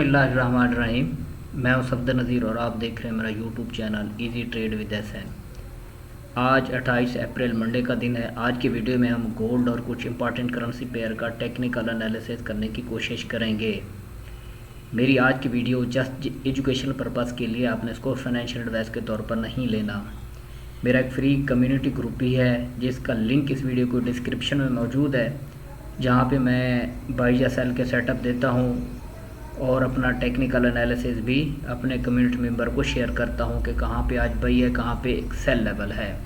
बिस्मिल्लाहिर्रहमानिर्रहीम। मैं हूं सफदर नज़ीर और आप देख रहे हैं मेरा YouTube channel easy trade with SN. आज 28 अप्रैल मंडे का दिन है। आज की वीडियो में हम गोल्ड और कुछ इंपॉर्टेंट करेंसी पेयर का टेक्निकल एनालिसिस करने की कोशिश करेंगे। मेरी आज की वीडियो जस्ट एजुकेशनल पर्पज़ के लिए, आपने इसको फाइनेंशियल एडवाइस के तौर पर नहीं लेना। मेरा एक फ्री कम्युनिटी ग्रुप भी है जिसका लिंक इस वीडियो को डिस्क्रिप्शन में मौजूद है, जहाँ पे मैं बाई या सेल के सेटअप देता हूँ और अपना टेक्निकल एनालिसिस भी अपने कम्युनिटी मेंबर को शेयर करता हूँ कि कहाँ पे आज बाई है, कहाँ पे सेल लेवल है।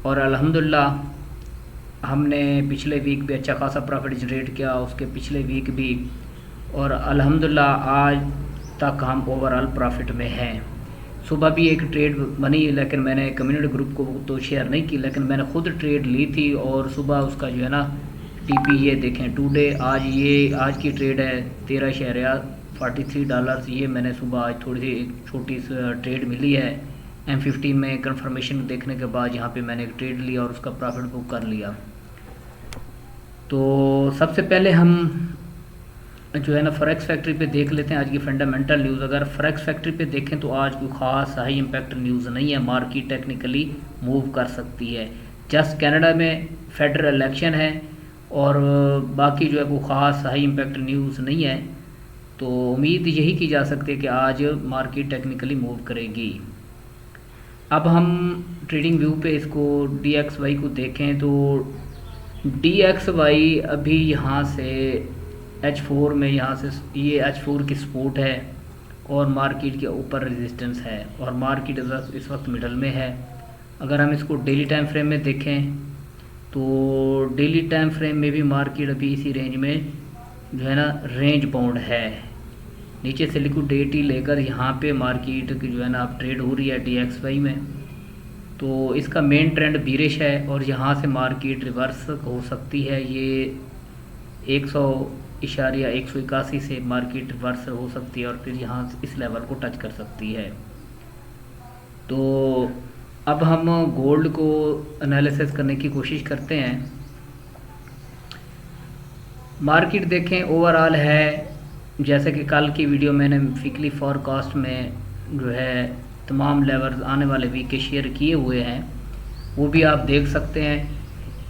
और अल्हम्दुलिल्लाह हमने पिछले वीक भी अच्छा खासा प्रॉफिट जनरेट किया, उसके पिछले वीक भी, और अल्हम्दुलिल्लाह आज तक हम ओवरऑल प्रॉफिट में हैं। सुबह भी एक ट्रेड बनी, लेकिन मैंने कम्युनिटी ग्रुप को तो शेयर नहीं की, लेकिन मैंने खुद ट्रेड ली थी और सुबह उसका जो है ना टीपी ये देखें टुडे, आज की ट्रेड है $13.43। ये मैंने सुबह आज थोड़ी सी एक छोटी सी ट्रेड मिली है M15 में। कंफर्मेशन देखने के बाद यहाँ पे मैंने एक ट्रेड लिया और उसका प्रॉफिट बुक कर लिया। तो सबसे पहले हम जो है ना फॉरेक्स फैक्ट्री पे देख लेते हैं आज की फंडामेंटल न्यूज़। अगर फॉरेक्स फैक्ट्री पे देखें तो आज कोई ख़ास हाई इम्पैक्ट न्यूज़ नहीं है। मार्केट टेक्निकली मूव कर सकती है। जस्ट कनाडा में फेडरल इलेक्शन है और बाकी जो है वो ख़ास हाई इम्पैक्ट न्यूज़ नहीं है। तो उम्मीद यही की जा सकती है कि आज मार्केट टेक्निकली मूव करेगी। अब हम ट्रेडिंग व्यू पे इसको DXY को देखें तो DXY अभी यहाँ से H4 में, यहाँ से ये H4 की सपोर्ट है और मार्केट के ऊपर रेजिस्टेंस है और मार्केट इस वक्त मिडल में है। अगर हम इसको डेली टाइम फ्रेम में देखें तो डेली टाइम फ्रेम में भी मार्केट अभी इसी रेंज में जो है ना रेंज बाउंड है। नीचे से लिक्विडिटी लेकर यहाँ पे मार्केट की जो है ना अब ट्रेड हो रही है DXY में। तो इसका मेन ट्रेंड बीरिश है और यहाँ से मार्केट रिवर्स हो सकती है। ये 100.181 से मार्केट रिवर्स हो सकती है और फिर यहाँ इस लेवल को टच कर सकती है। तो अब हम गोल्ड को एनालिसिस करने की कोशिश करते हैं। मार्केट देखें ओवरऑल है, जैसे कि कल की वीडियो मैंने वीकली फॉरकास्ट में जो है तमाम लेवल आने वाले वीक के शेयर किए हुए हैं, वो भी आप देख सकते हैं।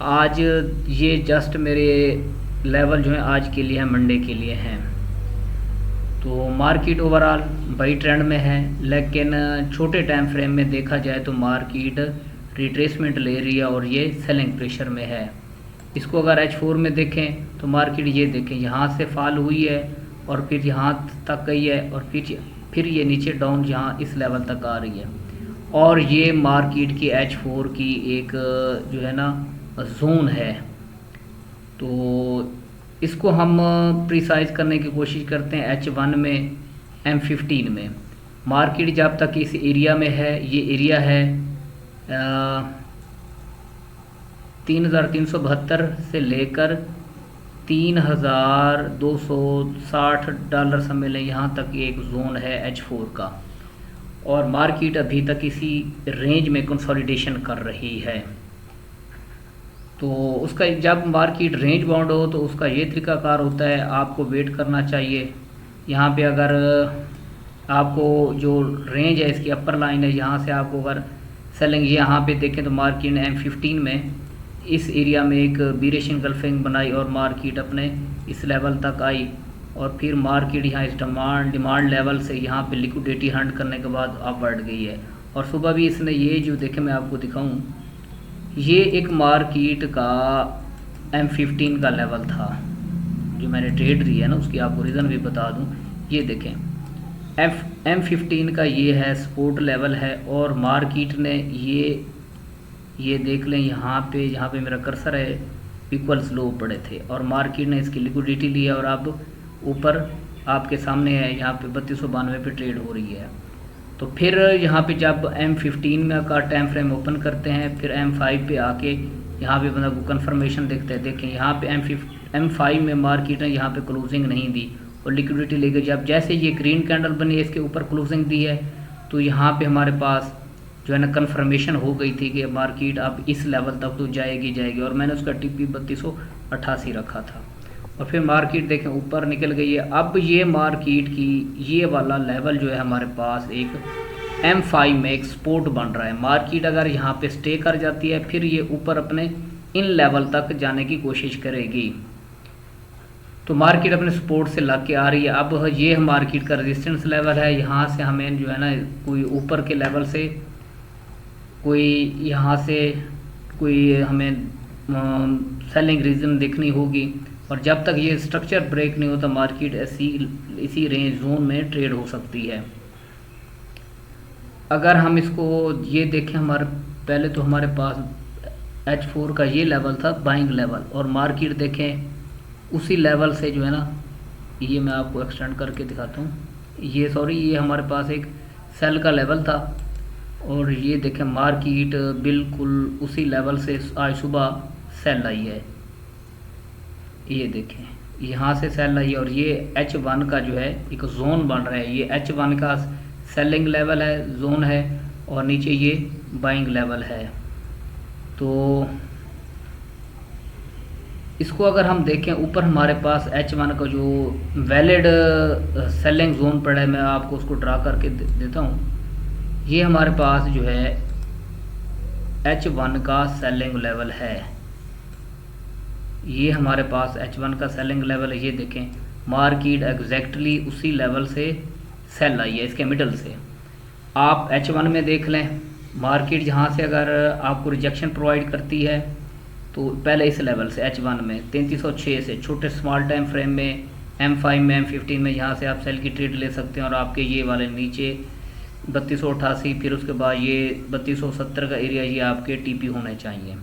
आज ये जस्ट मेरे लेवल जो है आज के लिए हैं, मंडे के लिए हैं। तो मार्केट ओवरऑल बाई ट्रेंड में है, लेकिन छोटे टाइम फ्रेम में देखा जाए तो मार्केट रिट्रेसमेंट ले रही है और ये सेलिंग प्रेशर में है। इसको अगर H4 में देखें तो मार्केट ये देखें यहाँ से फॉल हुई है और फिर यहाँ तक गई है और फिर ये नीचे डाउन यहाँ इस लेवल तक आ रही है और ये मार्केट की H4 की एक जो है ना जोन है। तो इसको हम प्रिसाइज करने की कोशिश करते हैं H1 में, M15 में। मार्केट जब तक इस एरिया में है, ये एरिया है 3,372 से लेकर $3,260 समझ लें, यहाँ तक एक जोन है H4 का और मार्केट अभी तक इसी रेंज में कंसोलिडेशन कर रही है। तो उसका जब मार्केट रेंज बाउंड हो तो उसका ये तरीकाकार होता है, आपको वेट करना चाहिए। यहाँ पे अगर आपको जो रेंज है इसकी अपर लाइन है, यहाँ से आपको अगर सेलिंग यहाँ पे देखें तो मार्केट ने M15 में इस एरिया में एक बीरिश एंगल्फिंग बनाई और मार्केट अपने इस लेवल तक आई और फिर मार्केट यहाँ इस डिमांड लेवल से यहाँ पे लिक्विडिटी हंट करने के बाद अब बढ़ गई है। और सुबह भी इसने ये जो देखे, मैं आपको दिखाऊं, ये एक मार्केट का M15 का लेवल था जो मैंने ट्रेड ली है ना, उसकी आपको रीज़न भी बता दूं। ये देखें M15 का ये है सपोर्ट लेवल है और मार्केट ने ये देख लें यहाँ पे मेरा कर्सर है, इक्वल्स लो पड़े थे और मार्केट ने इसकी लिक्विडिटी लिया और अब ऊपर आपके सामने है, यहाँ पे 3292 पे ट्रेड हो रही है। तो फिर यहाँ पे जब M15 में का टाइम फ्रेम ओपन करते हैं, फिर M5 पे आके यहाँ पे मतलब कंफर्मेशन देखते हैं। देखें यहाँ पे M5 में मार्केट ने यहाँ पे क्लोजिंग नहीं दी और लिक्विडिटी लेकर जब जैसे ये ग्रीन कैंडल बनी है इसके ऊपर क्लोजिंग दी है, तो यहाँ पे हमारे पास जो है ना कन्फर्मेशन हो गई थी कि मार्केट अब इस लेवल तक तो जाएगी। और मैंने उसका TP 3288 रखा था और फिर मार्केट देखें ऊपर निकल गई है। अब ये मार्केट की ये वाला लेवल जो है हमारे पास एक M5 में एक सपोर्ट बन रहा है। मार्केट अगर यहाँ पे स्टे कर जाती है फिर ये ऊपर अपने इन लेवल तक जाने की कोशिश करेगी। तो मार्केट अपने सपोर्ट से लग के आ रही है। अब ये मार्केट का रेजिस्टेंस लेवल है, यहाँ से हमें जो है ना कोई ऊपर के लेवल से कोई यहाँ से कोई हमें सेलिंग रीजन देखनी होगी। और जब तक ये स्ट्रक्चर ब्रेक नहीं होता मार्केट इसी रेंज जोन में ट्रेड हो सकती है। अगर हम इसको ये देखें, हमारे पहले तो हमारे पास H4 का ये लेवल था बाइंग लेवल, और मार्केट देखें उसी लेवल से जो है ना, ये मैं आपको एक्सटेंड करके दिखाता हूँ, ये हमारे पास एक सेल का लेवल था, और ये देखें मार्केट बिल्कुल उसी लेवल से आज सुबह सेल आई है। ये देखें यहाँ से सेल आई है, और ये H1 का जो है एक जोन बन रहा है। ये H1 का सेलिंग लेवल है, जोन है, और नीचे ये बाइंग लेवल है। तो इसको अगर हम देखें ऊपर हमारे पास H1 का जो वैलिड सेलिंग जोन पड़ा है, मैं आपको उसको ड्रा करके देता हूँ। ये हमारे पास जो है H1 का सेलिंग लेवल है, ये हमारे पास H1 का सेलिंग लेवल है। ये देखें मार्केट एग्जैक्टली उसी लेवल से सेल आई है, इसके मिडल से। आप H1 में देख लें, मार्केट जहाँ से अगर आपको रिजेक्शन प्रोवाइड करती है तो पहले इस लेवल से H1 में 3306 से छोटे स्मॉल टाइम फ्रेम में M5 में M15 में यहाँ से आप सेल की ट्रेड ले सकते हैं। और आपके ये वाले नीचे 3288, फिर उसके बाद ये 3270 का एरिया, ये आपके TP होने चाहिए।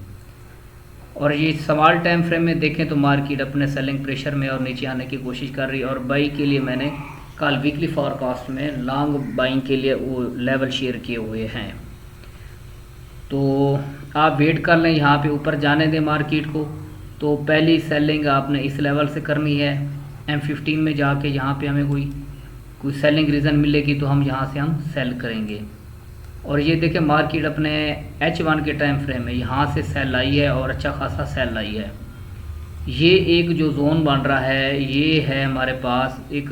और ये स्मॉल टाइम फ्रेम में देखें तो मार्केट अपने सेलिंग प्रेशर में और नीचे आने की कोशिश कर रही है। और बाई के लिए मैंने कल वीकली फॉरकास्ट में लॉन्ग बाइंग के लिए वो लेवल शेयर किए हुए हैं। तो आप वेट कर लें, यहाँ पे ऊपर जाने दें मार्केट को। तो पहली सेलिंग आपने इस लेवल से करनी है, M15 में जाके यहाँ पे हमें कोई सेलिंग रीज़न मिलेगी तो हम यहाँ से हम सेल करेंगे। और ये देखें मार्केट अपने H1 के टाइम फ्रेम में यहाँ से सेल आई है, और अच्छा खासा सेल आई है। ये एक जो जोन बन रहा है ये है हमारे पास एक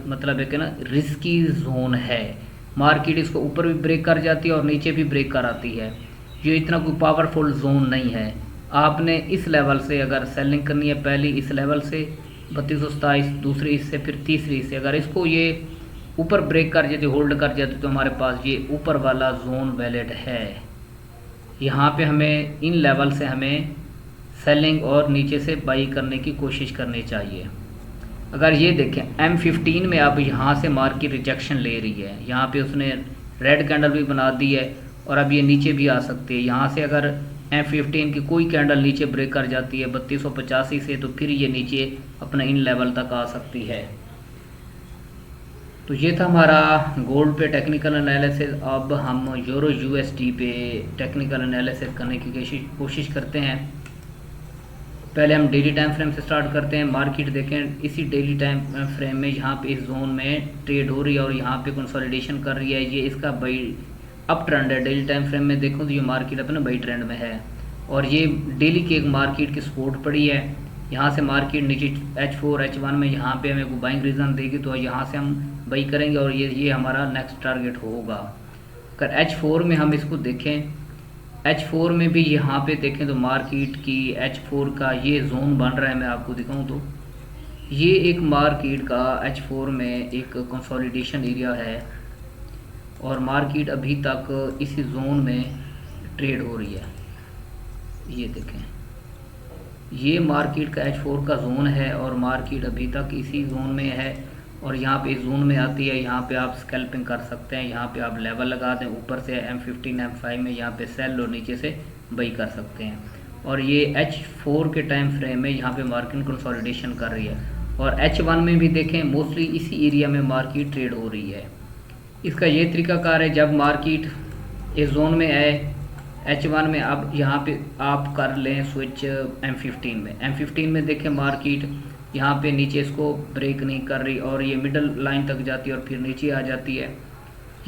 मतलब एक ना रिस्की जोन है। मार्केट इसको ऊपर भी ब्रेक कर जाती है और नीचे भी ब्रेक कर आती है। ये इतना कोई पावरफुल जोन नहीं है। आपने इस लेवल से अगर सेलिंग करनी है, पहली इस लेवल से 3227, दूसरी इससे, फिर तीसरी से, अगर इसको ये ऊपर ब्रेक कर जाती, होल्ड कर जाती, तो हमारे पास ये ऊपर वाला जोन वैलिड है। यहाँ पे हमें इन लेवल से हमें सेलिंग और नीचे से बाई करने की कोशिश करनी चाहिए। अगर ये देखें M15 में अब यहाँ से मार्केट रिजेक्शन ले रही है, यहाँ पे उसने रेड कैंडल भी बना दी है, और अब ये नीचे भी आ सकती है। यहाँ से अगर M15 की कोई कैंडल नीचे ब्रेक कर जाती है 3285 से, तो फिर ये नीचे अपने इन लेवल तक आ सकती है। तो ये था हमारा गोल्ड पे टेक्निकल एनालिसिस। अब हम यूरो USD पे टेक्निकल एनालिसिस करने की कोशिश करते हैं। पहले हम डेली टाइम फ्रेम से स्टार्ट करते हैं। मार्केट देखें इसी डेली टाइम फ्रेम में यहाँ पे इस जोन में ट्रेड हो रही है और यहाँ पे कंसोलिडेशन कर रही है। ये इसका बाई अप ट्रेंड है। डेली टाइम फ्रेम में देखो तो ये मार्केट अपने बाई ट्रेंड में है, और ये डेली की एक मार्केट की सपोर्ट पड़ी है। यहाँ से मार्केट नीचे H4 H1 में यहाँ पे हमें को बाइंग रीजन देगी, तो यहाँ से हम बाई करेंगे और ये हमारा नेक्स्ट टारगेट होगा। अगर H4 में हम इसको देखें, H4 में भी यहाँ पे देखें तो मार्केट की H4 का ये जोन बन रहा है। मैं आपको दिखाऊं तो ये एक मार्केट का H4 में एक कंसोलिडेशन एरिया है, और मार्केट अभी तक इसी जोन में ट्रेड हो रही है। ये देखें ये मार्केट का H4 का जोन है, और मार्केट अभी तक इसी जोन में है। और यहाँ पे इस जोन में आती है, यहाँ पे आप स्कैल्पिंग कर सकते हैं, यहाँ पे आप लेवल लगा दें, ऊपर से M15 M5 में यहाँ पे सेल और नीचे से बाई कर सकते हैं। और ये H4 के टाइम फ्रेम में यहाँ पे मार्केट कंसोलिडेशन कर रही है। और H1 में भी देखें मोस्टली इसी एरिया में मार्केट ट्रेड हो रही है। इसका ये तरीकाकार है, जब मार्केट इस जोन में आए H1 में, अब यहाँ पे आप कर लें स्विच M15 में। M15 में देखें मार्केट यहाँ पे नीचे इसको ब्रेक नहीं कर रही, और ये मिडल लाइन तक जाती है और फिर नीचे आ जाती है।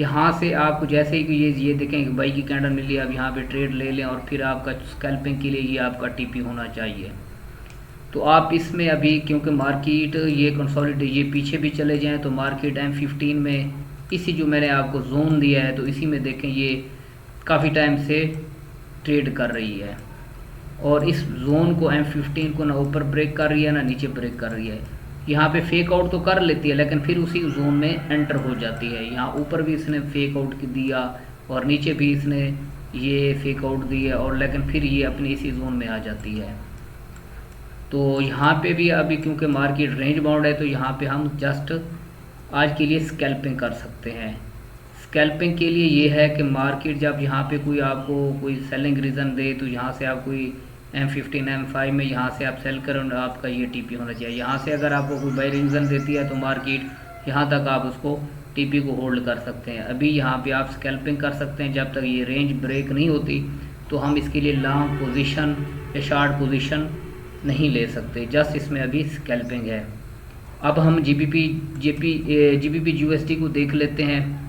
यहाँ से आपको जैसे ही ये देखें बाई की कैंडल मिली, अब यहाँ पे ट्रेड ले लें, और फिर आपका स्कैल्पिंग के लिए ये आपका TP होना चाहिए। तो आप इसमें अभी क्योंकि मार्केट ये कंसोलिडेट ये पीछे भी चले जाएं तो मार्केट M15 में इसी जो मैंने आपको जोन दिया है तो इसी में देखें ये काफ़ी टाइम से ट्रेड कर रही है और इस जोन को M15 को ना ऊपर ब्रेक कर रही है ना नीचे ब्रेक कर रही है। यहाँ पे फेक आउट तो कर लेती है लेकिन फिर उसी जोन में एंटर हो जाती है। यहाँ ऊपर भी इसने फेक आउट दिया और नीचे भी इसने ये फेक आउट दिया और लेकिन फिर ये अपनी इसी जोन में आ जाती है। तो यहाँ पे भी अभी क्योंकि मार्केट रेंज बाउंड है तो यहाँ पे हम जस्ट आज के लिए स्कैल्पिंग कर सकते हैं। स्कैल्पिंग के लिए ये है कि मार्केट जब यहाँ पे कोई आपको कोई सेलिंग रीज़न दे तो यहाँ से आप कोई M15 M5 में यहाँ से आप सेल करो, आपका ये टीपी होना चाहिए। यहाँ से अगर आपको कोई बाई रीज़न देती है तो मार्केट यहाँ तक आप उसको टीपी को होल्ड कर सकते हैं। अभी यहाँ पे आप स्कैल्पिंग कर सकते हैं जब तक ये रेंज ब्रेक नहीं होती तो हम इसके लिए लॉन्ग पोजीशन या शॉर्ट पोजीशन नहीं ले सकते, जस्ट इसमें अभी स्कैल्पिंग है। अब हम GBP USD को देख लेते हैं,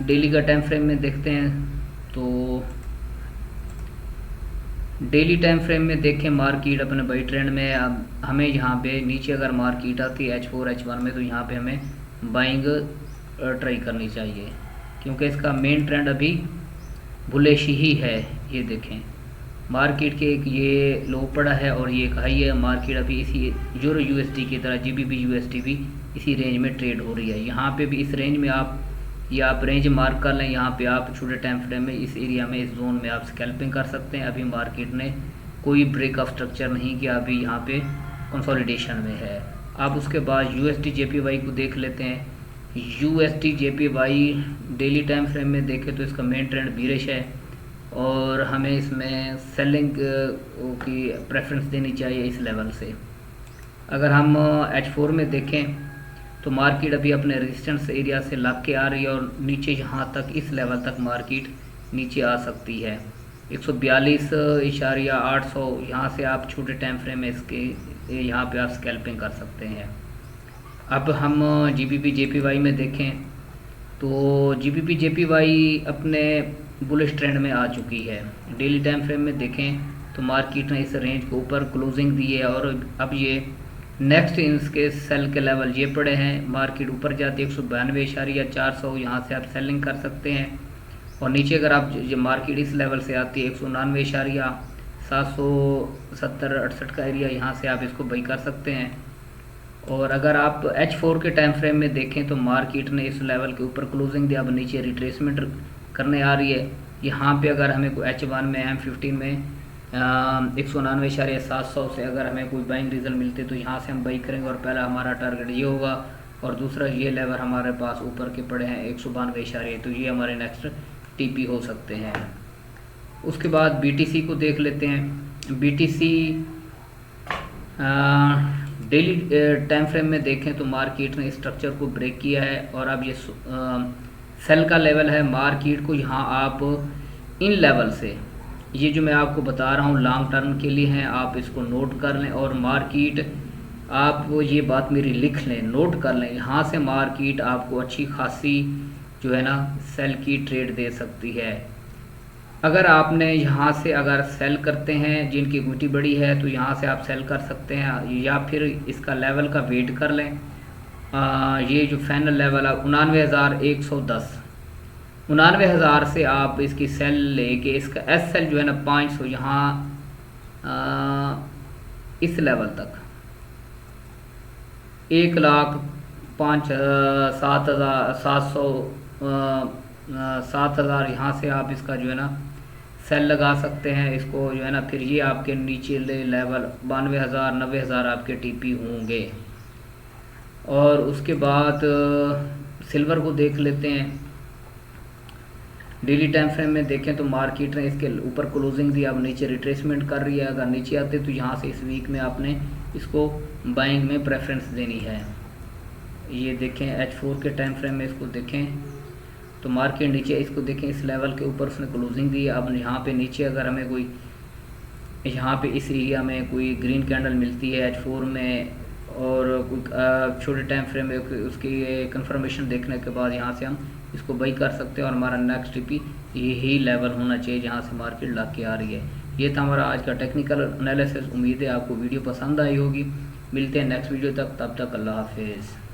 डेली का टाइम फ्रेम में देखते हैं। तो डेली टाइम फ्रेम में देखें मार्केट अपने बाई ट्रेंड में। अब हमें यहाँ पे नीचे अगर मार्केट आती है H4 H1 में तो यहाँ पे हमें बाइंग ट्राई करनी चाहिए क्योंकि इसका मेन ट्रेंड अभी बुलिश ही है। ये देखें मार्केट के एक ये लो पड़ा है और ये एक हाई है। मार्केट अभी इसी यूरो USD की तरह GBP USD भी इसी रेंज में ट्रेड हो रही है। यहाँ पे भी इस रेंज में आप रेंज मार्क कर लें। यहाँ पे आप छोटे टाइम फ्रेम में इस एरिया में इस जोन में आप स्कैल्पिंग कर सकते हैं। अभी मार्केट ने कोई ब्रेक ऑफ स्ट्रक्चर नहीं किया, अभी यहाँ पे कंसोलिडेशन में है। आप उसके बाद USD JPY को देख लेते हैं। USD JPY daily time frame में देखें तो इसका मेन ट्रेंड बीरिश है और हमें इसमें सेलिंग की प्रेफरेंस देनी चाहिए इस लेवल से। अगर हम H4 में देखें तो मार्केट अभी अपने रेजिस्टेंस एरिया से लग के आ रही है और नीचे यहाँ तक इस लेवल तक मार्केट नीचे आ सकती है 142.800। यहाँ से आप छोटे टाइम फ्रेम में इसके यहाँ पे आप स्कैल्पिंग कर सकते हैं। अब हम GBP JPY में देखें तो GBP JPY अपने बुलिश ट्रेंड में आ चुकी है। डेली टाइम फ्रेम में देखें तो मार्केट ने इस रेंज को ऊपर क्लोजिंग दी है और अब ये नेक्स्ट इसके सेल के लेवल ये पड़े हैं। मार्केट ऊपर जाती है 192.400, यहाँ से आप सेलिंग कर सकते हैं और नीचे अगर आप मार्केट इस लेवल से आती है 199.770-68 का एरिया, यहाँ से आप इसको बाई कर सकते हैं। और अगर आप H4 के टाइम फ्रेम में देखें तो मार्केट ने इस लेवल के ऊपर क्लोजिंग दिया, अब नीचे रिट्रेसमेंट करने आ रही है। यहाँ पे अगर हमें कोई H1 में M15 में 199.700 से अगर हमें कोई बाइंग रीज़न मिलते तो यहाँ से हम बाई करेंगे और पहला हमारा टारगेट ये होगा और दूसरा ये लेवल हमारे पास ऊपर के पड़े हैं 192, तो ये हमारे नेक्स्ट टीपी हो सकते हैं। उसके बाद BTC को देख लेते हैं। BTC डेली टाइम फ्रेम में देखें तो मार्केट ने स्ट्रक्चर को ब्रेक किया है और अब ये सेल का लेवल है। मार्केट को यहाँ आप इन लेवल से, ये जो मैं आपको बता रहा हूँ लॉन्ग टर्म के लिए हैं, आप इसको नोट कर लें और मार्केट आप ये बात मेरी लिख लें, नोट कर लें। यहाँ से मार्केट आपको अच्छी खासी जो है ना सेल की ट्रेड दे सकती है। अगर आपने यहाँ से अगर सेल करते हैं जिनकी इक्विटी बड़ी है तो यहाँ से आप सेल कर सकते हैं या फिर इसका लेवल का वेट कर लें। ये जो फाइनल लेवल है 99,110, 99,000 से आप इसकी सेल लेके इसका SL जो है ना 500 यहाँ इस लेवल तक 1,07,700 यहाँ से आप इसका जो है ना सेल लगा सकते हैं इसको जो है ना। फिर ये आपके नीचे लेवल 92,000 90,000 आपके टीपी होंगे। और उसके बाद सिल्वर को देख लेते हैं। डेली टाइम फ्रेम में देखें तो मार्केट ने इसके ऊपर क्लोजिंग दी, अब नीचे रिट्रेसमेंट कर रही है। अगर नीचे आते तो यहाँ से इस वीक में आपने इसको बाइंग में प्रेफरेंस देनी है। ये देखें H4 के टाइम फ्रेम में इसको देखें तो मार्केट नीचे इसको देखें इस लेवल के ऊपर उसने क्लोजिंग दी है। अब यहाँ पे नीचे अगर हमें कोई यहाँ पे इस एरिया में कोई ग्रीन कैंडल मिलती है H4 में और कोई छोटे टाइम फ्रेम में उसकी कंफर्मेशन देखने के बाद यहाँ से हम इसको बाई कर सकते हैं और हमारा नेक्स्ट टीपी यही लेवल होना चाहिए जहाँ से मार्केट लग के आ रही है। ये था हमारा आज का टेक्निकल एनालिसिस। उम्मीद है आपको वीडियो पसंद आई होगी। मिलते हैं नेक्स्ट वीडियो तक, तब तक अल्लाह हाफिज़।